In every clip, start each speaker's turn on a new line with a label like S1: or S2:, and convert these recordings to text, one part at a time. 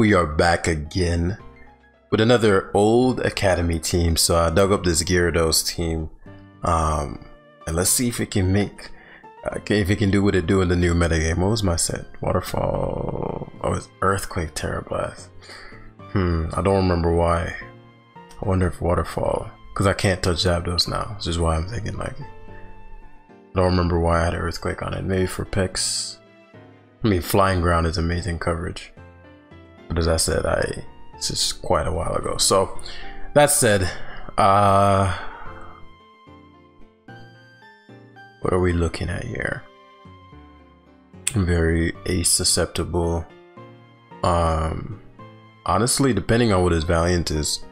S1: We are back again with another old academy team. So I dug up this Gyarados team, and let's see if it can make, if it can do what it do in the new metagame. What was my set? Waterfall. Oh, it's Earthquake, Terra Blast. I don't remember why. I wonder if Waterfall, because I can't touch Zapdos now. This is why I'm thinking like. I don't remember why I had an Earthquake on it. Maybe for picks. I mean, Flying Ground is amazing coverage. But as I said, this is quite a while ago. So that said, what are we looking at here? Very ace susceptible. Honestly, depending on what his Valiant is,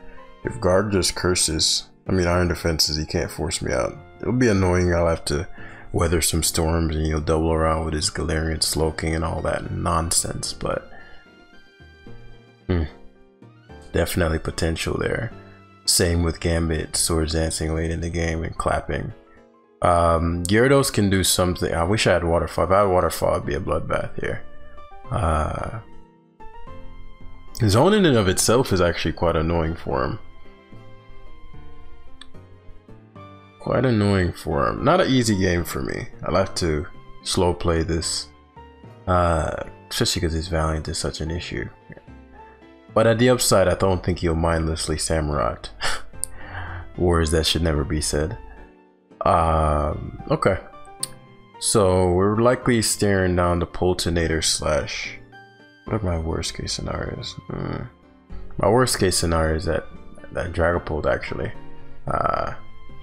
S1: if Guard just curses, I mean Iron Defenses, he can't force me out. It'll be annoying. I'll have to weather some storms and he'll double around with his Galarian Slowking and all that nonsense, but definitely potential there. Same with Gambit, Swords Dancing late in the game and clapping. Gyarados can do something. I wish I had Waterfall. If I had Waterfall, it'd be a bloodbath here. Zone in and of itself is actually quite annoying for him. Quite annoying for him. Not an easy game for me. I'll have to slow play this, especially because his Valiant is such an issue. But at the upside, I don't think he'll mindlessly Samurott. Words that should never be said. Okay. So we're likely staring down the Poltonator slash. What are my worst case scenarios? My worst case scenario is that Dragapult actually.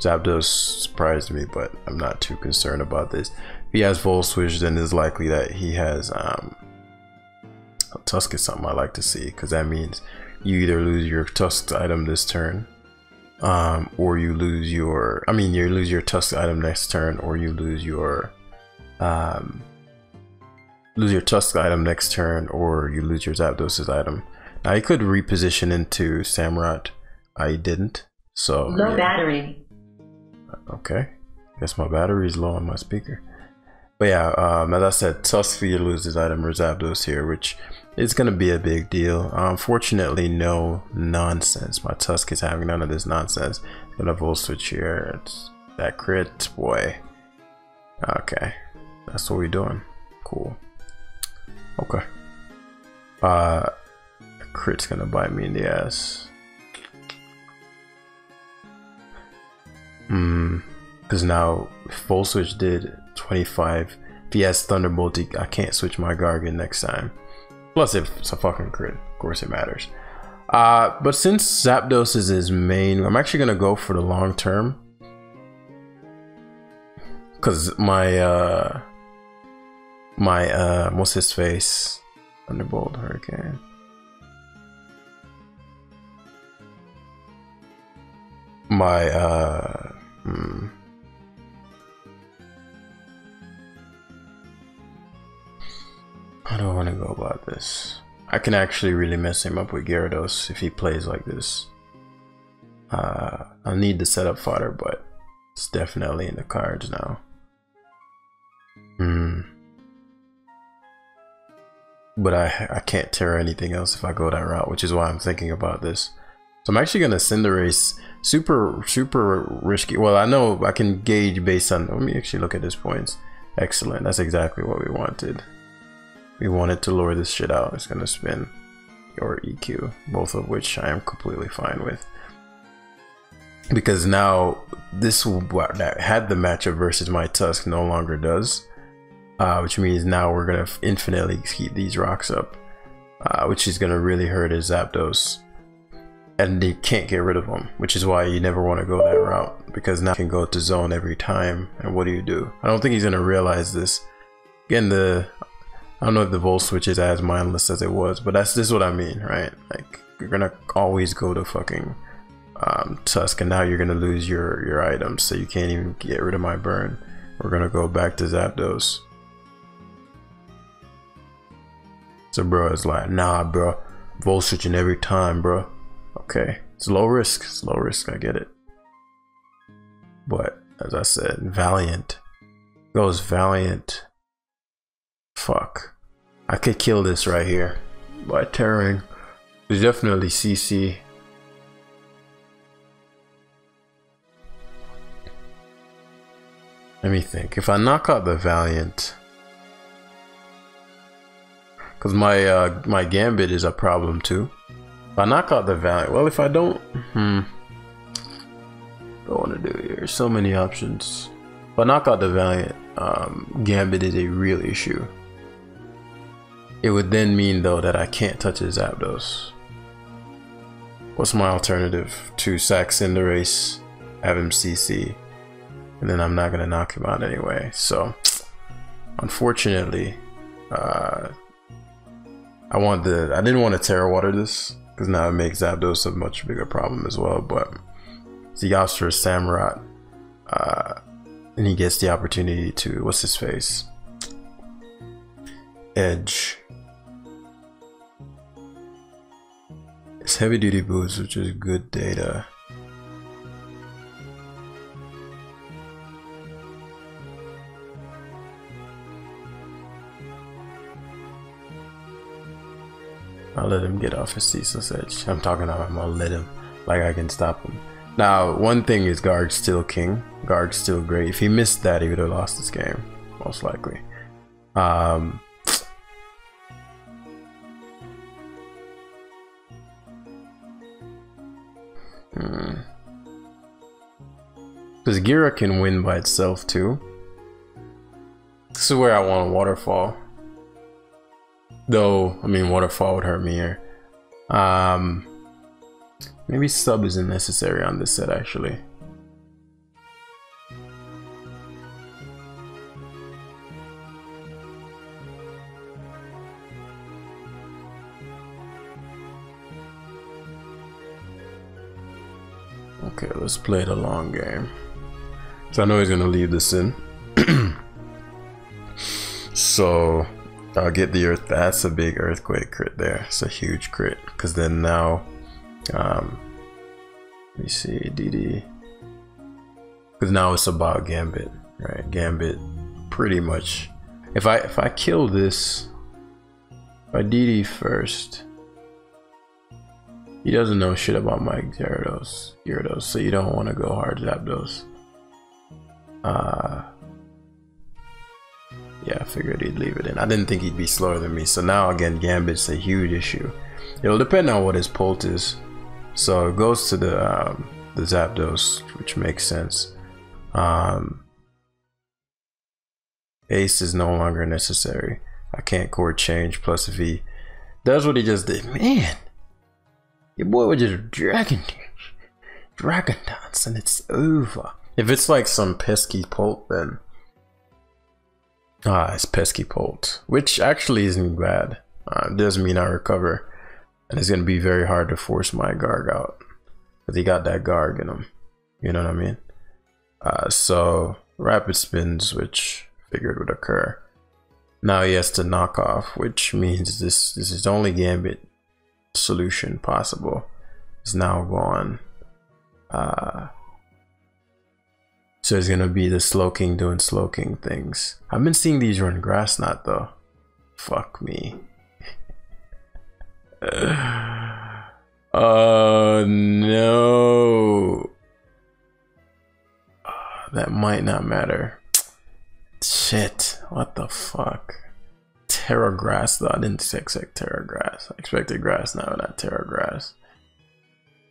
S1: Zapdos surprised me, but I'm not too concerned about this. If he has Volt Switch, then it's likely that he has Tusk is something I like to see, because that means you either lose your Tusk item this turn, or you lose your, you lose your Tusk item next turn, or you lose your Tusk item next turn, or you lose your Zapdos's item. Now he could reposition into Samurott. I didn't, so
S2: low battery.
S1: Okay, guess my battery is low on my speaker. But yeah, as I said, Tusk for you to lose his item or Zapdos here, which is going to be a big deal. Unfortunately, no nonsense. My Tusk is having none of this nonsense. Gonna Volt Switch here. It's that crit, boy. Okay, that's what we're doing. Cool. Okay. Crit's gonna bite me in the ass. Because now Volt Switch did 25. If he has Thunderbolt, I can't switch my Gargan next time. Plus, if it's a fucking crit, of course it matters. But since Zapdos is his main, I'm actually gonna go for the long term. Cause my what's his face? Thunderbolt, Hurricane. How do I want to go about this? I can actually really mess him up with Gyarados if he plays like this. I'll need the setup fodder, but it's definitely in the cards now. But I can't tear anything else if I go that route, which is why I'm thinking about this. So I'm actually gonna Cinderace. Super risky. Well, I know I can gauge based on. Let me actually look at his points. Excellent. That's exactly what we wanted. We wanted to lure this shit out. It's gonna spin or EQ, both of which I am completely fine with. Because now this that had the matchup versus my Tusk no longer does, which means now we're gonna infinitely keep these rocks up, which is gonna really hurt his Zapdos. And they can't get rid of them, which is why you never want to go that route, because now you can go to zone every time. And what do? I don't think he's gonna realize this. Again, I don't know if the Volt Switch is as mindless as it was, but this is what I mean, right? Like, you're gonna always go to fucking Tusk, and now you're gonna lose your items, so you can't even get rid of my burn. We're gonna go back to Zapdos. So bro, it's like, nah bro, Volt Switching every time, bro. Okay, it's low risk, I get it. But as I said, Valiant goes Valiant. Fuck, I could kill this right here by tearing There's definitely CC. Let me think. If I knock out the Valiant, because my Gambit is a problem too. If I knock out the Valiant, well, if I don't, what do I want to do here? There's so many options. If I knock out the Valiant, Gambit is a real issue. It would then mean though that I can't touch his Zapdos. What's my alternative? To sack Cinderace, have him CC, and then I'm not gonna knock him out anyway. So, unfortunately, I didn't want to Terra Water this because now it makes Zapdos a much bigger problem as well. But he opts for Samurott, and he gets the opportunity to, what's his face? Edge. It's heavy duty boots, which is good data. I'll let him get off his ceaseless edge. I'm talking about him, I'll let him, like I can stop him. Now, one thing is Guard's still king. Guard's still great. If he missed that, he would have lost this game, most likely. Because Gira can win by itself too. This is where I want a Waterfall. Though, I mean, Waterfall would hurt me here. Maybe Sub isn't necessary on this set actually. Okay, let's play the long game. So I know he's gonna leave this in. So I'll get the earth. That's a big earthquake crit there. It's a huge crit. Because then now, let me see, DD. Because now it's about Gambit, right? Gambit, pretty much. If I kill this, if I DD first, he doesn't know shit about my Gyarados, so you don't want to go hard Zapdos. Yeah, I figured he'd leave it in. I didn't think he'd be slower than me. So now again, Gambit's a huge issue. It'll depend on what his Pult is. So it goes to the Zapdos, which makes sense. Ace is no longer necessary. I can't core change. Plus, if he does what he just did, man, your boy would just Dragon Dance and it's over. If it's like some pesky Pult, then it's pesky Pult, which actually isn't bad. It doesn't mean I recover, and it's gonna be very hard to force my Garg out because he got that Garg in him. You know what I mean? So rapid spins, which figured would occur. Now he has to knock off, which means this is the only Gambit solution possible. Is now gone. So it's gonna be the Slowking doing Slowking things. I've been seeing these run Grass Knot though. Fuck me. Oh no. That might not matter. Shit. What the fuck? Terra Grass though. I didn't expect Terra Grass. I expected Grass Knot, not Terra Grass.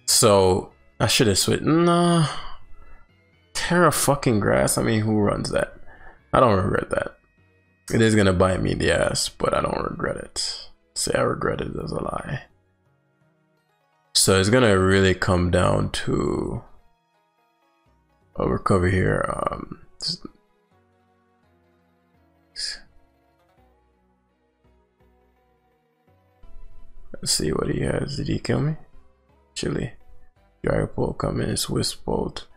S1: So I should have switched. Nah. Terra fucking Grass. I mean, who runs that? I don't regret that. It is gonna bite me in the ass, but I don't regret it. Say I regret it is a lie. So it's gonna really come down to a recover here. Let's see what he has. Did he kill me? Chili. Dragapult coming. It's Wisp Bolt.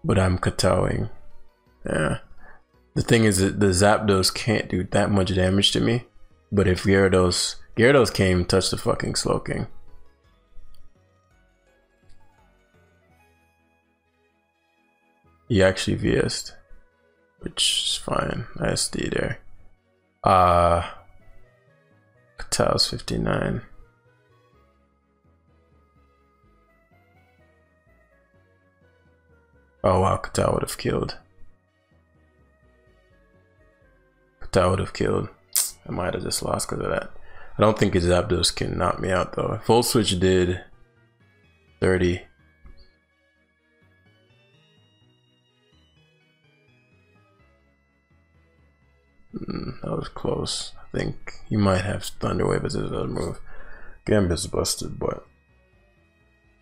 S1: But I'm Katawing. Yeah. The thing is that the Zapdos can't do that much damage to me. But if Gyarados came, touch the fucking Slowking. He actually VS'd, which is fine. SD there. Kataw's 59. Oh wow, Kata would have killed. Kata would have killed. I might have just lost because of that. I don't think his Zapdos can knock me out though. Full Switch did 30. That was close. I think he might have Thunder Wave as his other move. Gambit's busted, but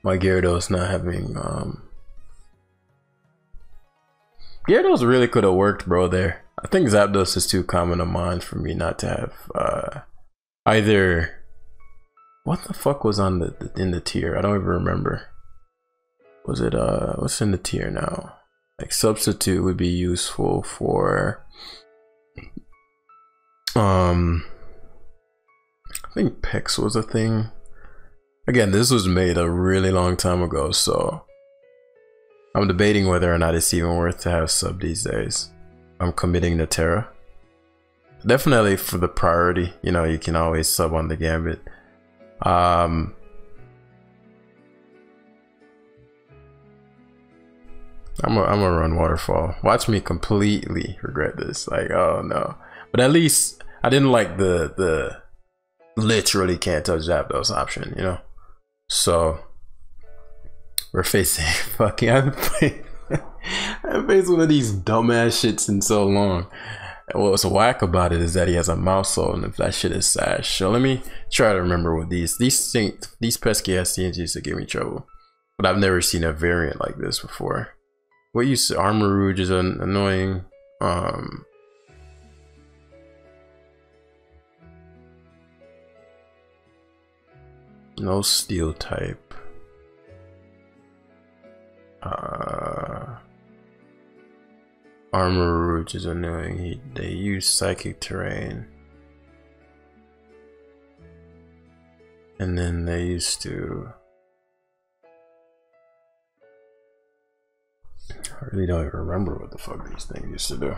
S1: my Gyarados not having Gyarados really could have worked, bro, there. I think Zapdos is too common a mon for me not to have either. What the fuck was on the in the tier? I don't even remember. Was it what's in the tier now? Like Substitute would be useful for I think Pex was a thing. Again, this was made a really long time ago, so I'm debating whether or not it's even worth to have sub these days. I'm committing to Terra. Definitely for the priority, you know, you can always sub on the Gambit. I'm gonna run Waterfall. Watch me completely regret this. Like, oh no. But at least I didn't like the literally can't touch Zapdos option, you know? So we're facing fucking I haven't faced one of these dumbass shits in so long. And what's whack about it is that he has a mouse soul, and if that shit is sash. So let me try to remember what these pesky ass TNGs used to give me trouble. But I've never seen a variant like this before. What you say? Armor Rouge is annoying. No steel type. Armor Rouge is annoying. They use Psychic Terrain. And then they used to... I really don't even remember what the fuck these things used to do.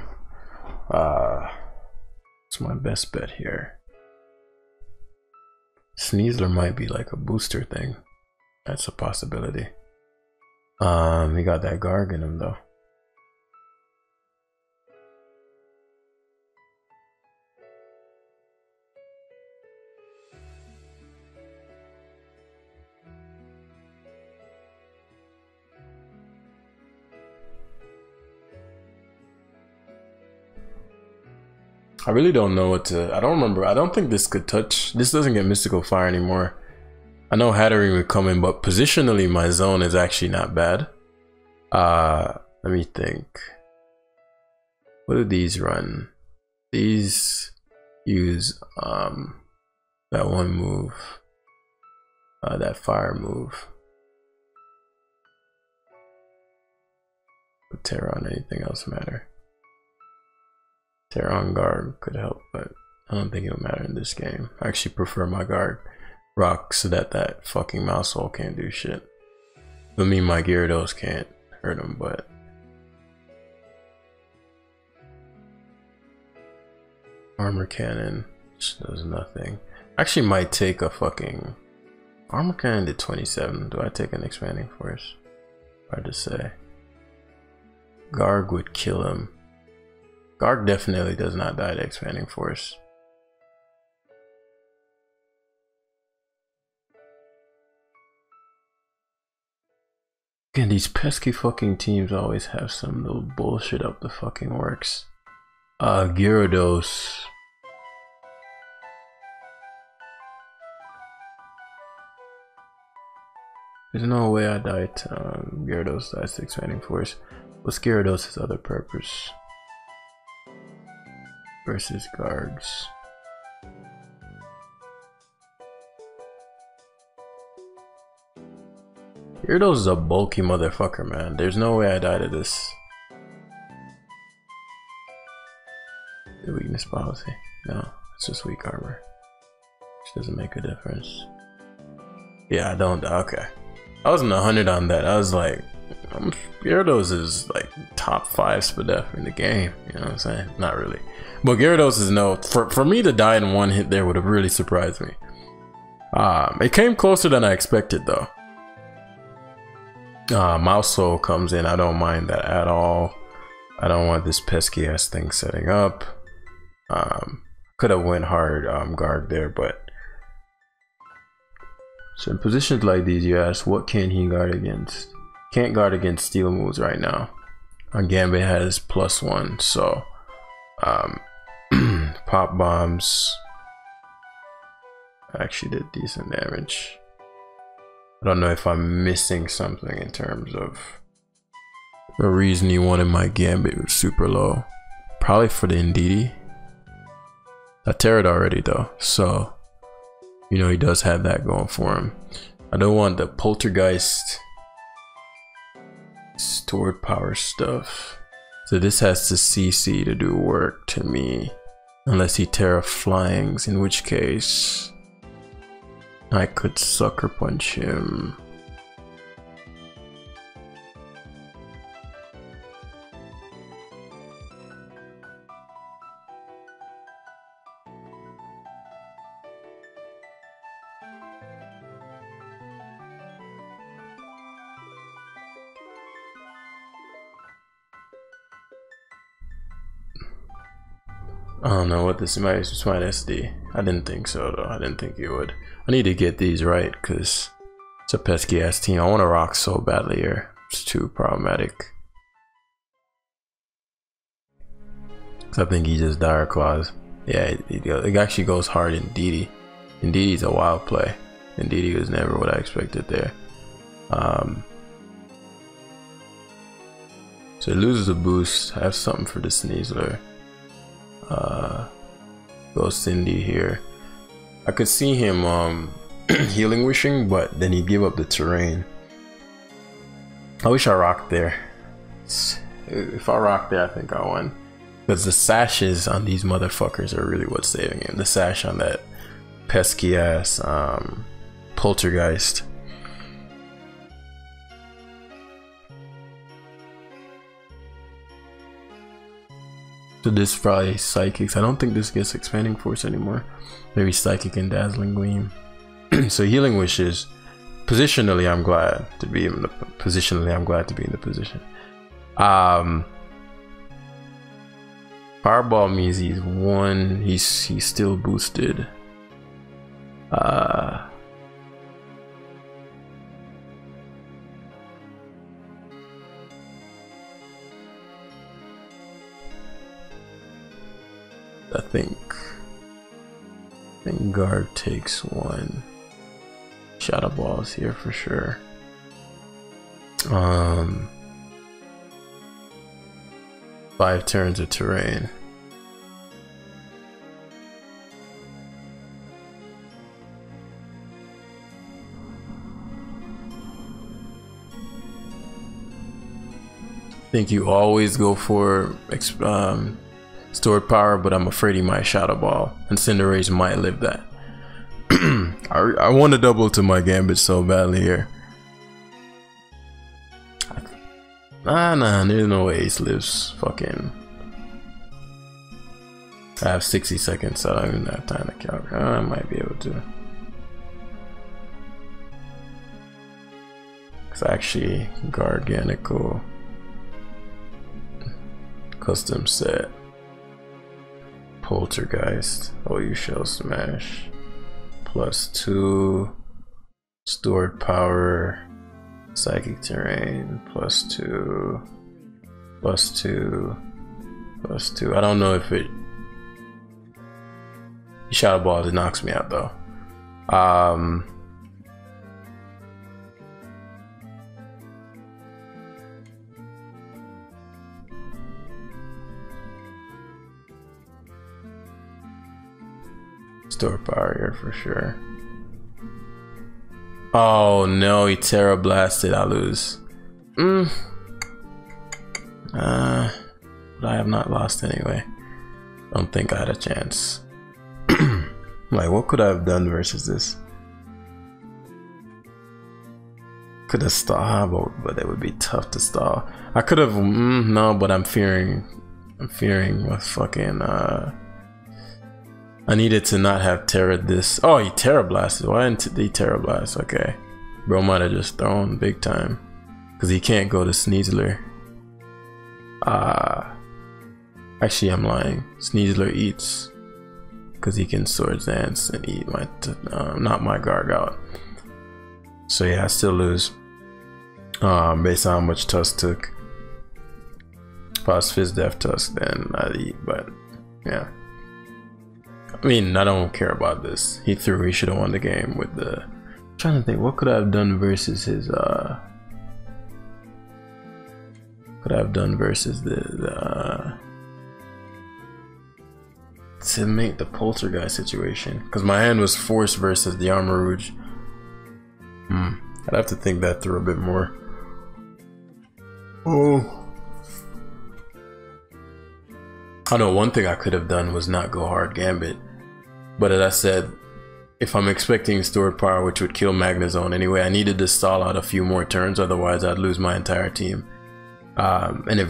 S1: It's my best bet here. Sneasler might be like a booster thing. That's a possibility. He got that Garg in him though. I really don't know what to. I don't remember. I don't think this could touch. This doesn't get Mystical Fire anymore. I know Hatterene would come in, but positionally my zone is actually not bad. Let me think. What do these run? These use that one move, that fire move. Would Terra on anything else matter? Terra on Garg could help, but I don't think it'll matter in this game. I actually prefer my Garg rock so that fucking mouse hole can't do shit. I mean, my Gyarados can't hurt him, but Armor Cannon just does nothing. Actually might take a fucking Armor Cannon did 27. Do I take an Expanding Force? Hard to say. Garg would kill him. Garg definitely does not die to Expanding Force. Again, these pesky fucking teams always have some little bullshit up the fucking works. Gyarados. There's no way I died to Gyarados dies to Expanding Force. What's Gyarados' other purpose? Versus Gargs. Gyarados is a bulky motherfucker, man. There's no way I die to this. The weakness policy. No, it's just weak armor. Which doesn't make a difference. Yeah, I don't. Okay. I wasn't 100 on that. I was like, Gyarados is like top 5 Spadef in the game. You know what I'm saying? Not really. But Gyarados is no. For me to die in one hit there would have really surprised me. It came closer than I expected though. Mouse Soul comes in. I don't mind that at all. I don't want this pesky ass thing setting up. Could have went hard guard there, but so in positions like these, you ask, what can he guard against? Can't guard against steel moves right now. Our Gambit has +1, so pop bombs actually did decent damage. I don't know if I'm missing something in terms of the reason he wanted my Gambit was super low. Probably for the Indeedee. I tear it already though, so you know he does have that going for him. I don't want the Poltergeist stored power stuff, so this has to CC to do work to me, unless he Terra Flyings, in which case I could sucker punch him. I don't know what this might SD. I didn't think so though. I didn't think it would. I need to get these right because it's a pesky ass team. I want to rock so badly here. It's too problematic. Cause I think he just Dire Claws. Yeah, it actually goes hard in Indeedee. Indeedee's a wild play. Indeedee was never what I expected there. So it loses a boost. I have something for the Sneasler. Goes Cindy here. I could see him healing wishing, but then he'd give up the terrain. I wish I rocked there. If I rocked there, I think I won. Because the sashes on these motherfuckers are really what's saving him. The sash on that pesky ass Poltergeist. So this probably Psychics. I don't think this gets Expanding Force anymore. Maybe Psychic and Dazzling Gleam. So Healing Wishes. Positionally, I'm glad to be in the positionally. I'm glad to be in the position. Fireball means he's one. He's still boosted. I think guard takes one. Shadow Ball's here for sure. 5 turns of terrain. I think you always go for stored power, but I'm afraid he might Shadow Ball, and Cinderace might live that. I want to double to my Gambit so badly here. Nah, there's no way Ace lives. Fucking. I have 60 seconds, so I don't even have time to calculate. I might be able to. It's actually Garganical custom set. Poltergeist. Oh, you shall smash. +2 stored power. Psychic terrain. +2 +2 +2. I don't know if it Shadow Ball, it knocks me out though. Store power here for sure. Oh no, he Terra Blasted. I lose. But I have not lost anyway. Don't think I had a chance. Like, what could I have done versus this? Could have stalled, but it would be tough to stall. I could have. No, but I'm fearing what fucking. I needed to not have Terra this. Oh, he Terra Blasted. Why didn't he Terra Blast? Okay. Bro might have just thrown big time. because he can't go to Sneasler. Actually, I'm lying. Sneasler eats because he can Swords Dance and eat my not my Gargoyle. So yeah, I still lose based on how much Tusk took. If I was Fizz Def Tusk, then I'd eat, but yeah. I mean, I don't care about this. He threw, he should have won the game with the... I'm trying to think, what could I have done versus his, could I have done versus to make the Poltergeist situation? Because my hand was Force versus the Armor Rouge. I'd have to think that through a bit more. Oh. I know one thing I could have done was not go hard Gambit, but as I said, if I'm expecting stored power, which would kill Magnezone anyway, I needed to stall out a few more turns, otherwise I'd lose my entire team. And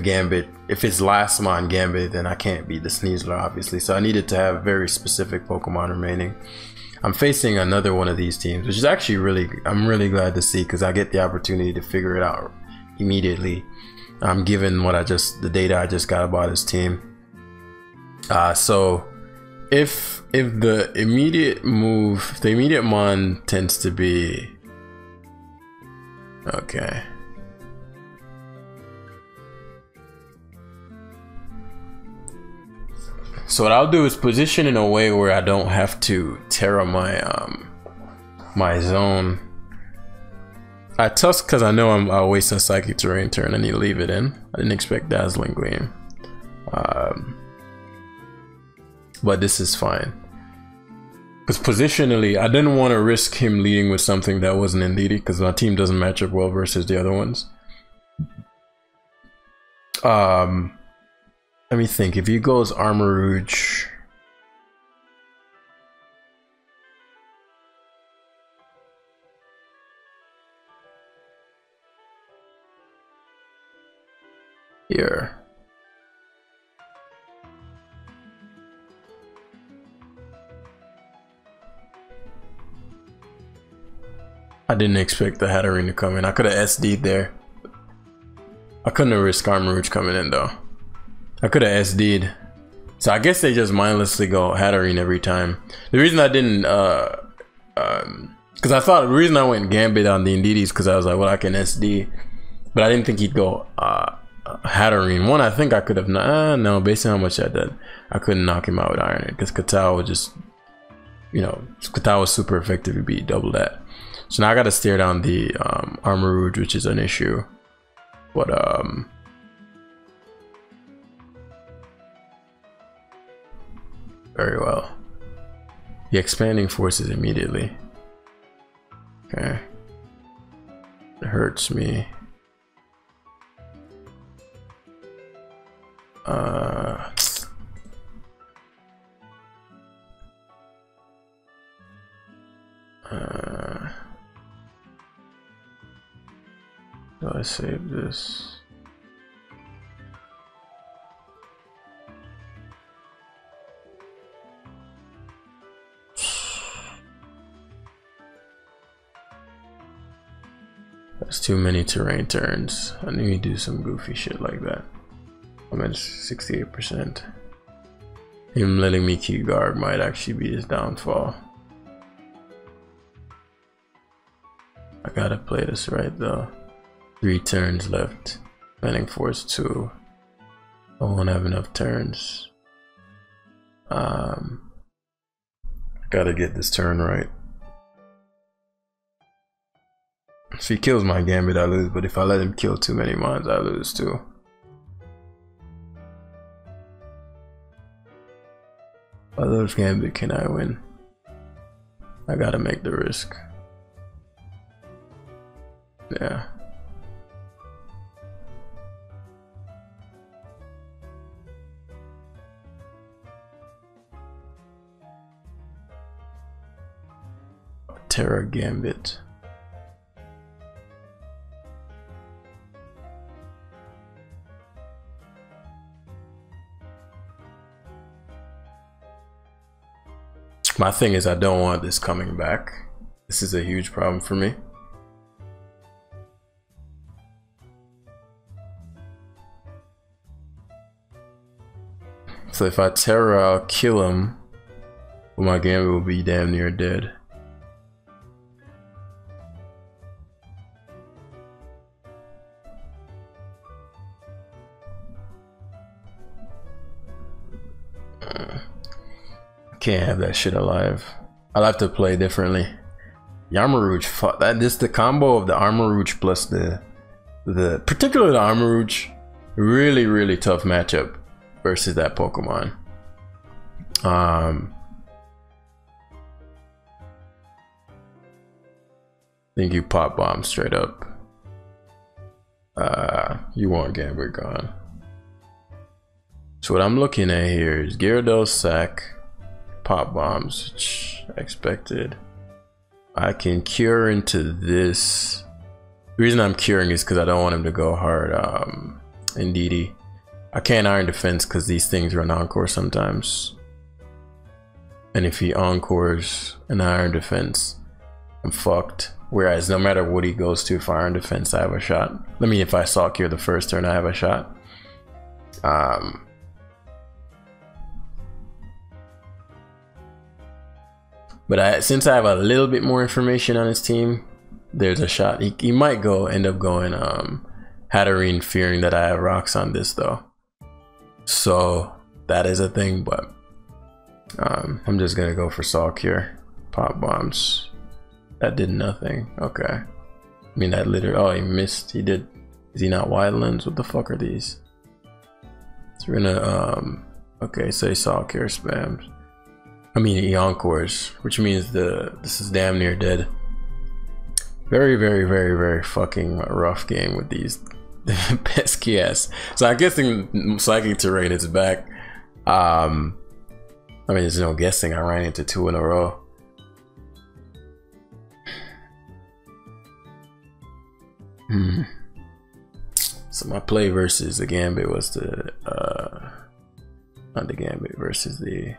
S1: if it's last mon Gambit, then I can't beat the Sneasler, obviously, so I needed to have very specific Pokemon remaining. I'm facing another one of these teams, which is actually I'm really glad to see, because I get the opportunity to figure it out immediately. Given the data I just got about his team. So if the immediate move, the immediate mon tends to be okay. So what I'll do is position in a way where I don't have to Terra my my zone. I Tusk because I know I'll waste a Psychic Terrain turn. I need to leave it in. I didn't expect Dazzling Gleam. But this is fine. Because positionally, I didn't want to risk him leading with something that wasn't in leading, because my team doesn't match up well versus the other ones. Let me think. If he goes Armor Rouge, here. I didn't expect the Hatterene to come in. I could have SD'd there. I couldn't have risked Armor Rouge coming in though. I could have SD'd. So I guess they just mindlessly go Hatterene every time. The reason I didn't, because I thought the reason I went Gambit on the Indeedee is because I was like, well, I can SD. But I didn't think he'd go Hatterene. One, I think I could have, no, based on how much I did, I couldn't knock him out with Iron Head, because Katal would just, you know, Katal was super effective to beat double that. So now I gotta stare down the Armor Rouge, which is an issue. But very well. The expanding forces immediately. Okay. It hurts me. Do I save this? That's too many terrain turns. I need to do some goofy shit like that. I'm at 68%. Him letting me keep guard might actually be his downfall. I gotta play this right though. 3 turns left. Planning Force 2. I won't have enough turns. Gotta get this turn right. If he kills my Gambit, I lose, but if I let him kill too many mons, I lose too. By those Gambit, can I win? I gotta make the risk. Yeah. Terra Gambit. My thing is, I don't want this coming back. This is a huge problem for me. So if I Terra, I'll kill him. But my Gambit will be damn near dead. Can't have that shit alive. I'll have to play differently. Yarmarouge, fuck that. This the combo of the Armarouge plus the particularly the Armarouge, really tough matchup versus that Pokemon. I think you pop bomb straight up. You want Gambit gone. So what I'm looking at here is Gyarados sack, pop bombs, which I expected. I can cure into this. The reason I'm curing is because I don't want him to go hard. Indeedee. I can't Iron Defense because these things run Encore sometimes. And if he Encores an Iron Defense, I'm fucked. Whereas no matter what he goes to for Iron Defense, I have a shot. I mean, if I Saw Cure the first turn, I have a shot. But since I have a little bit more information on his team, there's a shot. He might end up going Hatterene, fearing that I have rocks on this though. So that is a thing, but I'm just gonna go for Saw Cure. Pop bombs. That did nothing. Okay. I mean that literally, oh, he missed. He did. Is he not Wildlands? What the fuck are these? So we're gonna okay, say Saw Cure spams. I mean he Encores, which means this is damn near dead. Very fucking rough game with these pesky ass. So I'm guessing Psychic Terrain is back. I mean there's no guessing, I ran into 2 in a row. So my play versus the Gambit was not the Gambit versus the.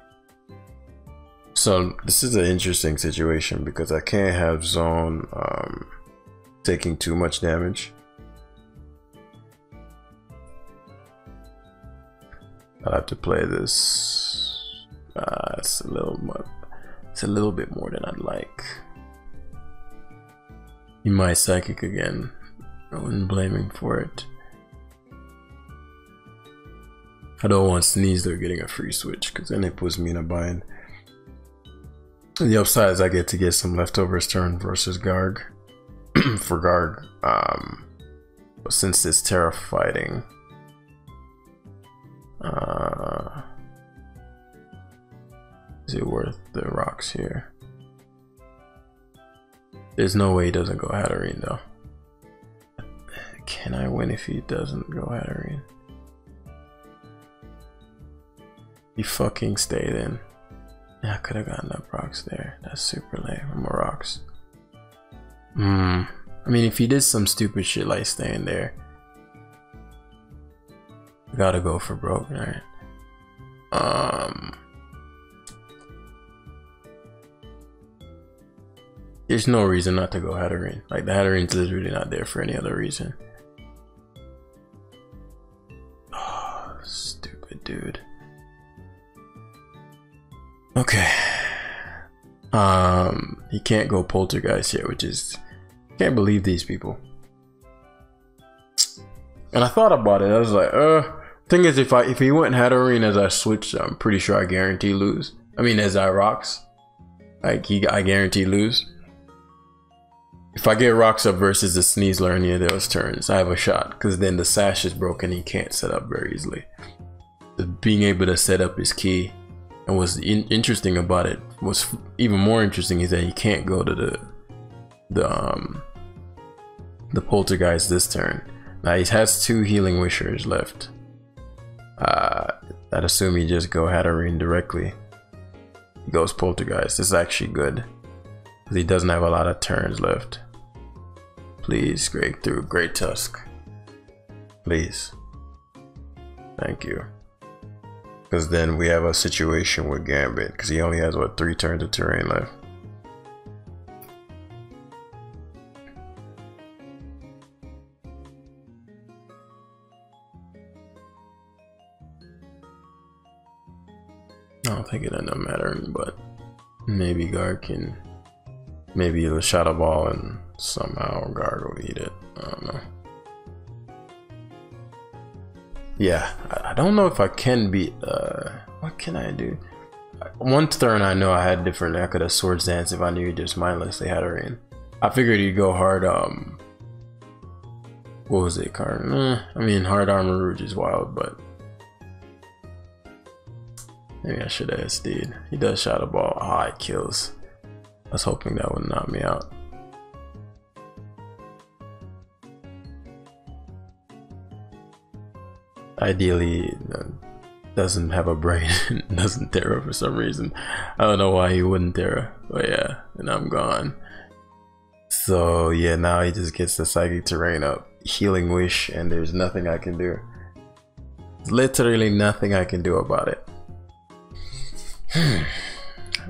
S1: So this is an interesting situation because I can't have Zone taking too much damage. I'll have to play this. It's a little bit more than I'd like. He might Psychic again. I wouldn't blame him for it. I don't want Sneasler getting a free switch because then it puts me in a bind. And the upside is I get to get some leftovers turn versus Garg. For Garg. But since it's Terra fighting, is it worth the rocks here? There's no way he doesn't go Hatterene though. Can I win if he doesn't go Hatterene? He fucking stayed in. Yeah, I could have gotten up rocks there. That's super lame. I'm a rocks. I mean, if he did some stupid shit like staying there, gotta go for broke, right? There's no reason not to go Hatterene. Like the Hatterene's literally not there for any other reason. Oh, stupid dude. Okay. He can't go Poltergeist yet, which is, can't believe these people. And I thought about it. I was like, thing is, if he went Hatterene as I switched, I'm pretty sure I guarantee lose. I mean, as I rocks, like I guarantee lose. If I get rocks up versus the Sneasler any of those turns, I have a shot because then the sash is broken. He can't set up very easily. Being able to set up is key. And what's interesting about it, what's even more interesting is that he can't go to the Poltergeist this turn. Now he has 2 Healing Wishers left. I'd assume he just go Hatterene directly. He goes Poltergeist. This is actually good because he doesn't have a lot of turns left. Please, Great through Great Tusk. Please. Thank you. Because then we have a situation with Gambit because he only has what, 3 turns of terrain left. I don't think it ended up mattering, but maybe Garg can, maybe he'll shadow ball and somehow Garg will eat it. I don't know. Yeah, I don't know if I can beat, what can I do? One turn I know I had different, I could have Swords Dance if I knew he just mindlessly had her in. I figured he'd go hard, what was it, card? I mean, Hard Armor Rouge is wild, but maybe I should have SD'd. He does Shadow Ball. Ah, it kills. I was hoping that would knock me out. Ideally, doesn't have a brain, doesn't Terra for some reason. I don't know why he wouldn't Terra, but yeah, and I'm gone. So yeah, now he just gets the Psychic Terrain up, Healing Wish, and there's nothing I can do. Literally nothing I can do about it.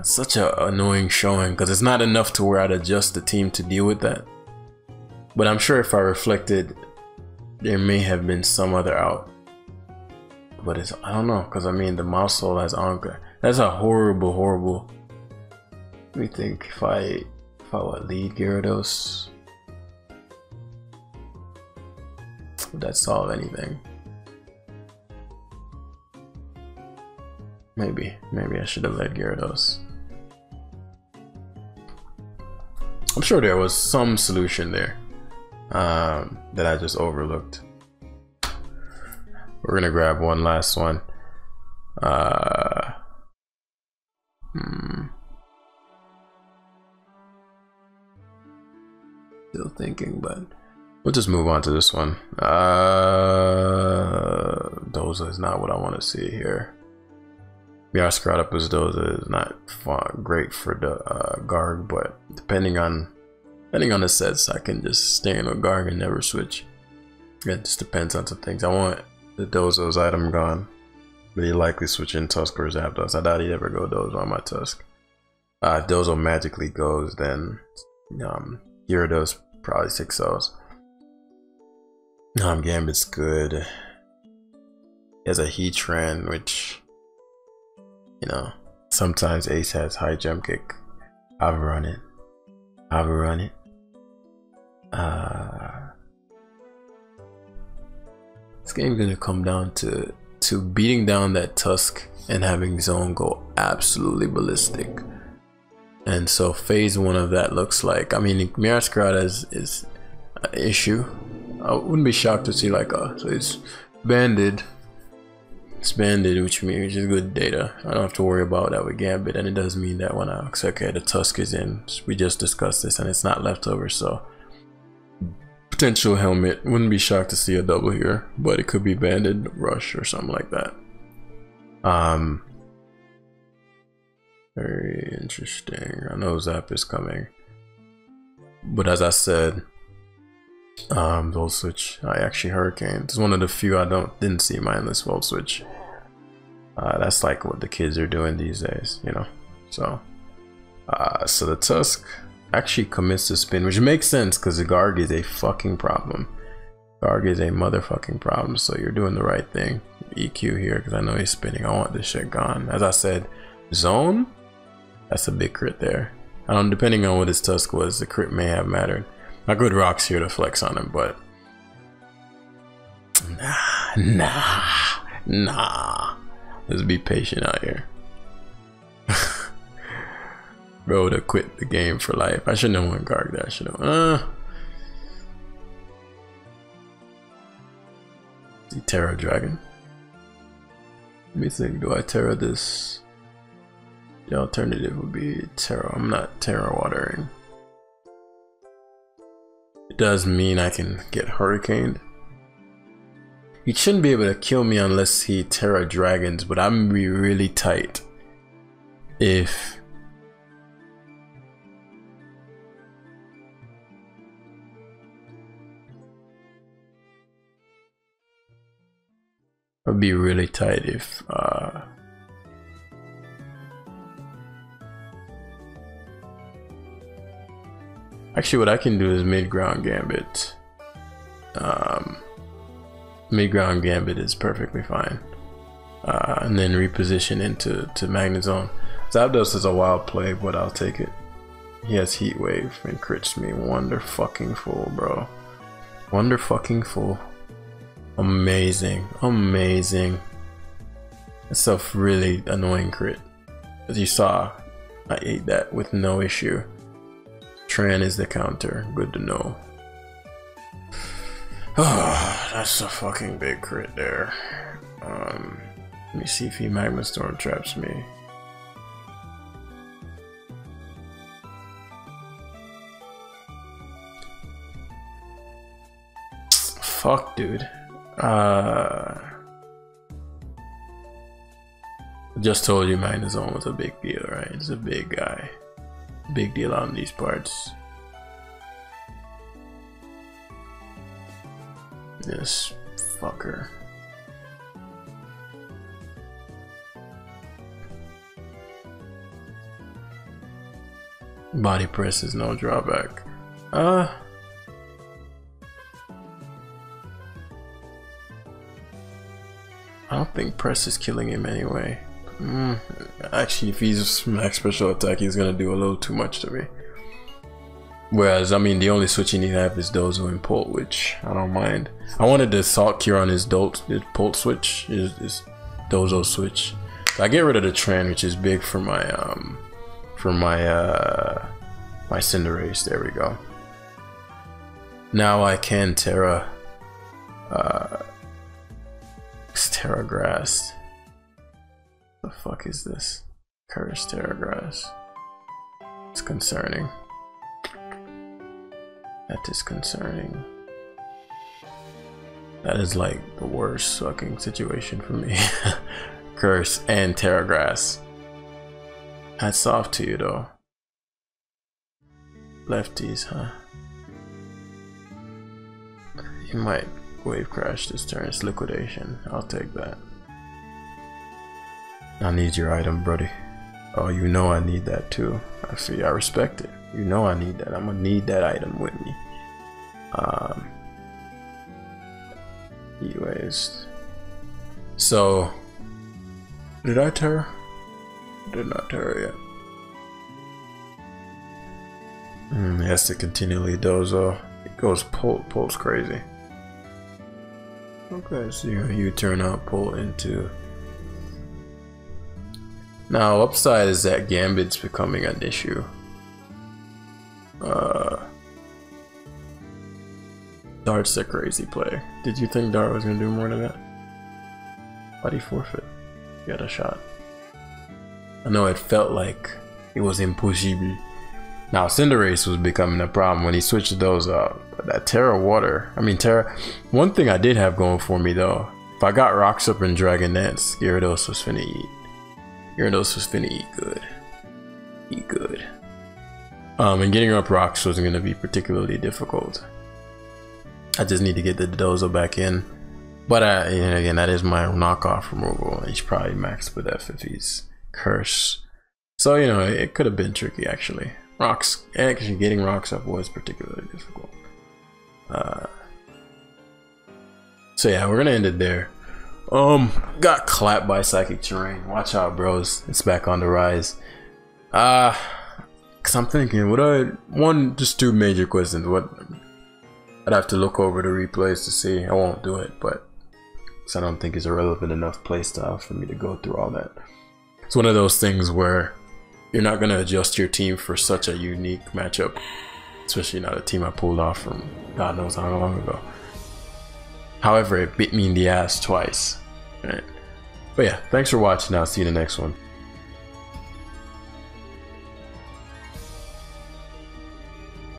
S1: Such an annoying showing, because it's not enough to where I'd adjust the team to deal with that. But I'm sure if I reflected, there may have been some other out. But it's, I don't know, because I mean the Mouse Soul has Anka. That's a horrible. Let me think. If I would lead Gyarados, would that solve anything? Maybe I should have led Gyarados. I'm sure there was some solution there that I just overlooked. We're gonna grab one last one. Still thinking, but we'll just move on to this one. Doza is not what I want to see here. Scarlet Doza is not great for the Garg, but depending on the sets, I can just stay in with Garg and never switch. It just depends on some things. I want the Dozo's item gone, but he likely switch in Tusk or Zapdos. I doubt he'd ever go Dozo on my Tusk. If Dozo magically goes, then Gyarados probably 6-0s. Gambit's good. He has a Heatran, which, you know, sometimes Ace has high jump kick. I've run it. This game's gonna come down to beating down that Tusk and having Zone go absolutely ballistic. And so phase 1 of that looks like, I mean, Scarlet is an issue. I wouldn't be shocked to see like so it's banded. It's banded, which means it's good data. I don't have to worry about that with Gambit, and it does mean that when I say, okay, the Tusk is in, we just discussed this, and it's not leftover, so potential helmet. Wouldn't be shocked to see a double here, but it could be banded rush or something like that. Very interesting. I know Zap is coming, but as I said, Volt Switch. I actually Hurricane. It's one of the few I didn't see mindless Volt Switch. That's like what the kids are doing these days, you know. So the Tusk actually commits to spin, which makes sense because the Garg is a fucking problem. Garg is a motherfucking problem. So you're doing the right thing. EQ here because I know he's spinning. I want this shit gone. As I said, Zone. That's a big crit there. I don't. Depending on what his Tusk was, the crit may have mattered. My good Rock's here to flex on him, but nah. Let's be patient out here. Bro would have quit the game for life. I shouldn't have won Garg there. I should have. Terra Dragon. Let me think. Do I Terra this? The alternative would be Terra. I'm not Terra watering. It does mean I can get Hurricaned. He shouldn't be able to kill me unless he Terra Dragons, but I'm gonna be really tight if I'd be really tight if actually what I can do is mid-ground Gambit. Mid-ground Gambit is perfectly fine. and then reposition into Magnezone. Zapdos is a wild play, but I'll take it. He has Heat Wave and crits me. Wonderfucking-ful, bro. Wonderfucking-ful. Amazing. Amazing. It's a really annoying crit. As you saw, I ate that with no issue. Tran is the counter. Good to know. Oh, that's a fucking big crit there. Let me see if he Magma Storm traps me. Fuck, dude. Just told you Magnezone was a big deal, right? It's a big guy. Big deal on these parts. This fucker. Body press is no drawback. I don't think press is killing him anyway. Actually, if he's max special attack, he's gonna do a little too much to me. Whereas, I mean, the only switch you need to have is Dozo and Polt, which I don't mind. I wanted the Salt Cure on his Polt switch, his Dozo switch. So I get rid of the Tran, which is big for my my Cinderace. There we go. Now I can Terra. It's Terra Grass. The fuck is this? Curse Terra Grass. It's concerning. That is concerning. That is like the worst fucking situation for me. Curse and Terra Grass. Hats off to you though. Lefties, huh? You might Wave Crash this turn. It's liquidation. I'll take that. I need your item, buddy. Oh, you know I need that too. I see. I respect it. You know I need that. I'm gonna need that item with me. Anyways. So, did I Terra? Did not Terra yet. He has to continually Dozo. It goes Polt. Polt's crazy. Okay, so you turn out Polt into. Now, upside is that Gambit's becoming an issue. Dart's a crazy play. Did you think Dart was gonna do more than that? Why'd he forfeit? He had a shot. I know it felt like it was impossible. Now, Cinderace was becoming a problem when he switched those up. But that Terra Water, I mean Terra. One thing I did have going for me though, if I got Rocks up in Dragon Dance, Gyarados was finna eat. Gyarados was finna eat good. Eat good. And getting up Rocks wasn't gonna be particularly difficult. I just need to get the Dozo back in. But again, that is my knockoff removal. He's probably maxed with F if he's Curse. So, you know, it could have been tricky actually. Rocks, actually getting Rocks up was particularly difficult. So yeah, we're gonna end it there. Got clapped by Psychic Terrain. Watch out, bros. It's back on the rise. Cause I'm thinking, just two major questions. I'd have to look over the replays to see. I won't do it, but I don't think it's a relevant enough playstyle for me to go through all that. It's one of those things where you're not gonna adjust your team for such a unique matchup, especially not a team I pulled off from God knows how long ago. However, it bit me in the ass twice. Right. But yeah, thanks for watching. I'll see you in the next one.